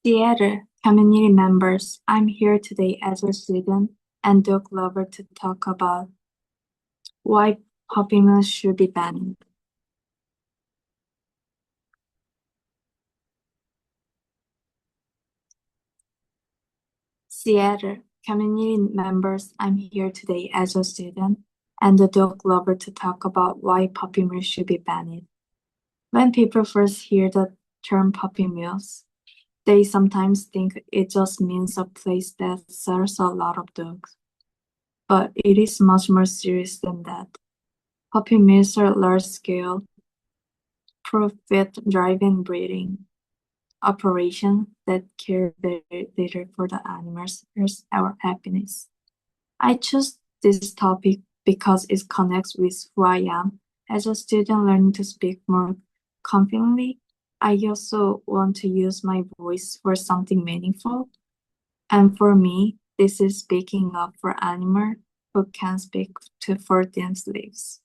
Dear community members, I'm here today as a student and dog lover to talk about why puppy mills should be banned. Seattle community members, I'm here today as a student and a dog lover to talk about why puppy mills should be banned. When people first hear the term puppy mills, they sometimes think it just means a place that sells a lot of dogs. But it is much more serious than that. Puppy mills are large-scale, profit-driven breeding operation that care very little for the animals or our happiness. I chose this topic because it connects with who I am as a student learning to speak more confidently. I also want to use my voice for something meaningful, and for me, this is speaking up for animals who can speak to for themselves.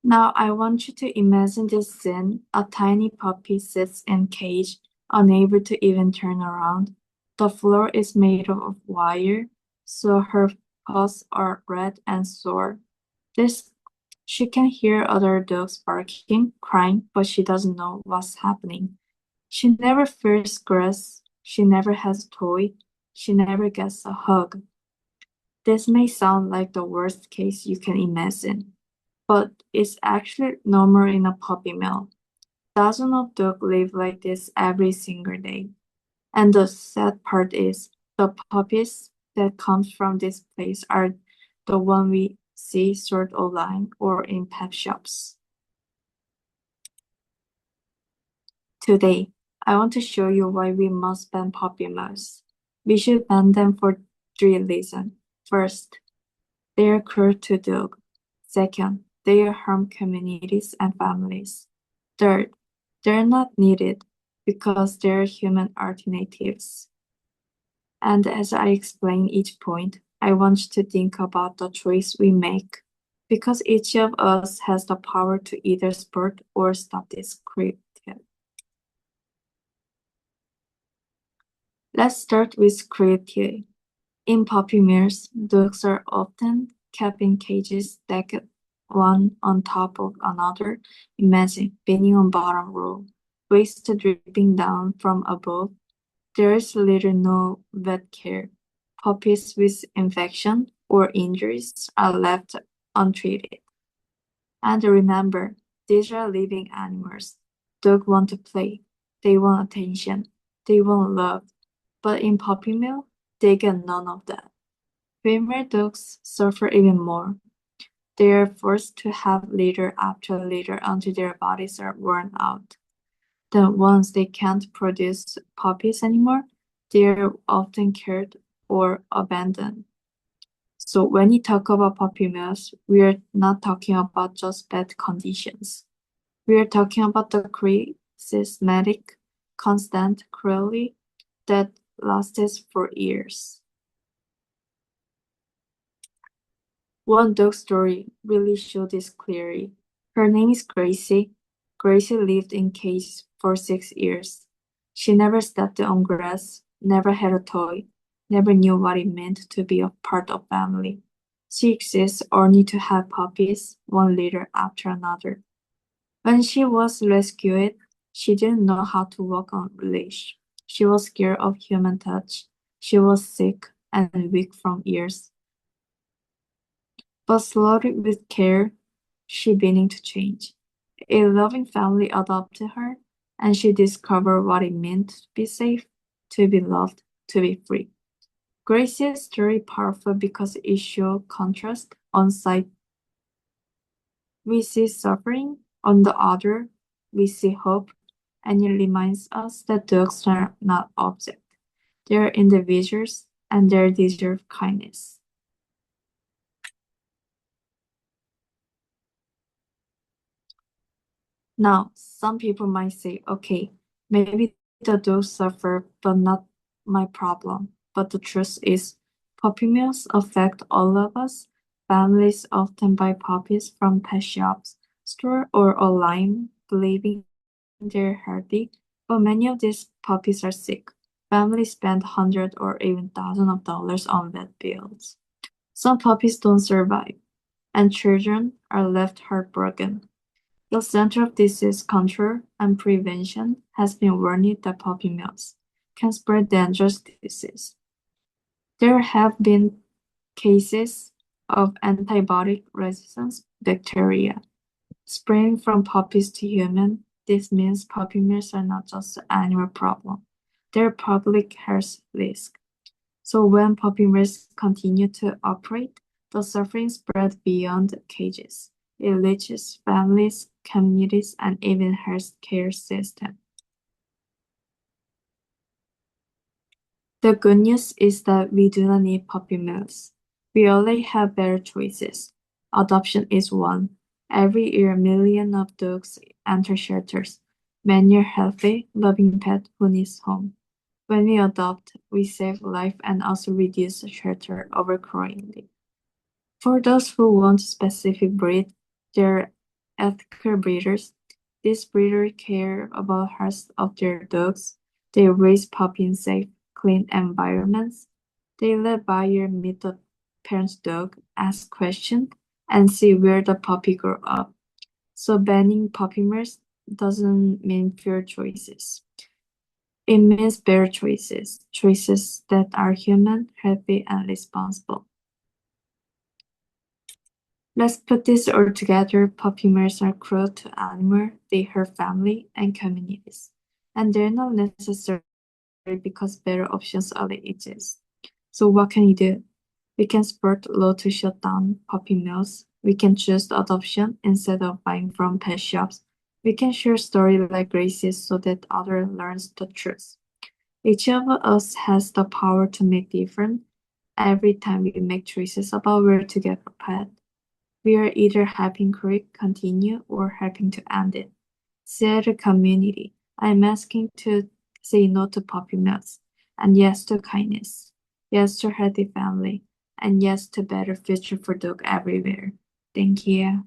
Now I want you to imagine this scene. A tiny puppy sits in cage, unable to even turn around. The floor is made of wire, so her paws are red and sore. This she can hear other dogs barking, crying, but she doesn't know what's happening. She never feels grass, she never has a toy, she never gets a hug. This may sound like the worst case you can imagine, but it's actually normal in a puppy mill. Dozens of dogs live like this every single day. And the sad part is, the puppies that come from this place are the one we see sold online or in pet shops. Today, I want to show you why we must ban puppy mills. We should ban them for three reasons. First, they are cruel to dogs. Second, they harm communities and families. Third, they're not needed because they're human alternatives. And as I explain each point, I want you to think about the choice we make because each of us has the power to either support or stop this cruelty. Let's start with cruelty. In puppy mills, dogs are often kept in cages stacked one on top of another. Imagine being on bottom row, waste dripping down from above. There is little no vet care. Puppies with infection or injuries are left untreated. And remember, these are living animals. Dogs want to play. They want attention. They want love. But in puppy mill, they get none of that. Female dogs suffer even more. They are forced to have litter after litter until their bodies are worn out. Then once they can't produce puppies anymore, they are often killed or abandoned. So when we talk about puppy mills, we are not talking about just bad conditions. We are talking about the systematic, constant cruelty that lasts for years. One dog story really showed this clearly. Her name is Gracie. Gracie lived in cage for 6 years. She never stepped on grass, never had a toy, never knew what it meant to be a part of family. She exists only to have puppies, one litter after another. When she was rescued, she didn't know how to walk on leash. She was scared of human touch. She was sick and weak from years. But slowly with care, she began to change. A loving family adopted her, and she discovered what it meant to be safe, to be loved, to be free. Gracie's story powerful because it shows contrast. On side, we see suffering. On the other, we see hope, and it reminds us that dogs are not objects. They are individuals, and they deserve kindness. Now, some people might say, okay, maybe the dogs suffer, but not my problem. But the truth is, puppy mills affect all of us. Families often buy puppies from pet shops, store or online, believing they're healthy, but many of these puppies are sick. Families spend hundreds or even thousands of dollars on vet bills. Some puppies don't survive, and children are left heartbroken. The Center of Disease Control and Prevention has been warning that puppy mills can spread dangerous disease. There have been cases of antibiotic resistant bacteria spreading from puppies to humans. This means puppy mills are not just an animal problem, they're a public health risk. So when puppy mills continue to operate, the suffering spreads beyond cages. It reaches families, communities, and even healthcare systems. The good news is that we do not need puppy mills. We already have better choices. Adoption is one. Every year, millions of dogs enter shelters. Many are healthy, loving pets who need home. When we adopt, we save life and also reduce shelter overcrowding. For those who want a specific breed, there are ethical breeders. These breeders care about health of their dogs. They raise puppies in safe, clean environments. They let buyers meet the parent's dog, ask questions, and see where the puppy grew up. So banning puppy mills doesn't mean fewer choices. It means better choices, choices that are human, healthy, and responsible. Let's put this all together. Puppy mills are cruel to animals, they hurt family and communities. And they're not necessary because better options already exist. So what can you do? We can support law to shut down puppy mills. We can choose adoption instead of buying from pet shops. We can share stories like Gracie's so that others learn the truth. Each of us has the power to make difference. Every time we make choices about where to get a pet, we are either helping Creek continue or helping to end it. Said community, I'm asking to say no to puppy mills, and yes to kindness, yes to healthy family, and yes to better future for dog everywhere. Thank you.